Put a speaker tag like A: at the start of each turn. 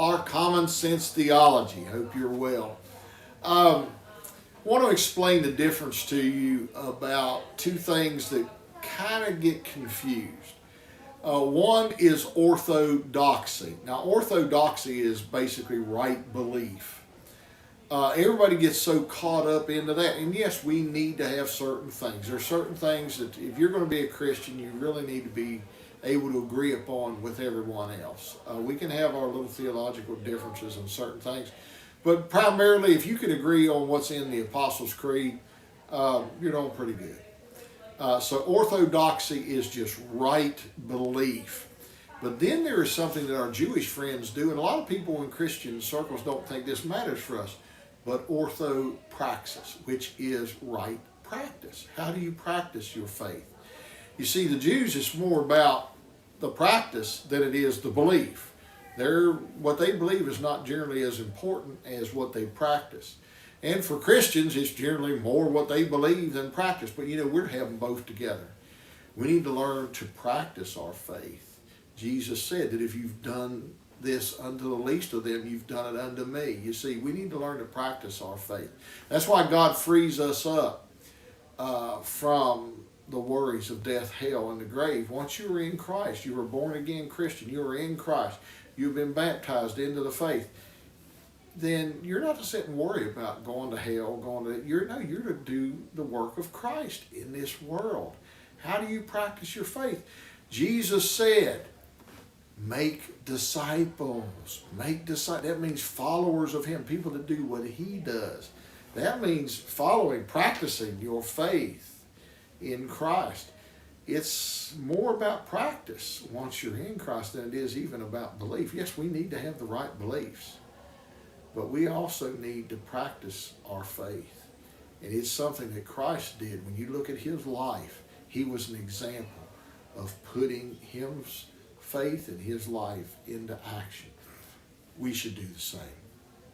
A: our Common Sense Theology. Hope you're well. I want to explain the difference to you about two things that kind of get confused. One is orthodoxy. Now, orthodoxy is basically right belief. Everybody gets so caught up into that. And yes, we need to have certain things. There are certain things that if you're going to be a Christian, you really need to be able to agree upon with everyone else. We can have our little theological differences in certain things. But primarily, if you can agree on what's in the Apostles' Creed, you're doing pretty good. So orthodoxy is just right belief. But then there is something that our Jewish friends do, and a lot of people in Christian circles don't think this matters for us, but orthopraxis, which is right practice. How do you practice your faith? You see, the Jews, it's more about the practice than it is the belief. What they believe is not generally as important as what they practice. And for Christians, it's generally more what they believe than practice. But we're having both together. We need to learn to practice our faith. Jesus said that if you've done this unto the least of them, you've done it unto me. You see, we need to learn to practice our faith. That's why God frees us up from the worries of death, hell, and the grave. Once you are in Christ, you are born again Christian, you are in Christ, you've been baptized into the faith, then you're not to sit and worry about going to hell, you're to do the work of Christ in this world. How do you practice your faith? Jesus said, make disciples. That means followers of Him, people that do what He does. That means practicing your faith in Christ. It's more about practice once you're in Christ than it is even about belief. Yes, we need to have the right beliefs, but we also need to practice our faith. And it's something that Christ did. When you look at His life, He was an example of putting His faith and His life into action. We should do the same.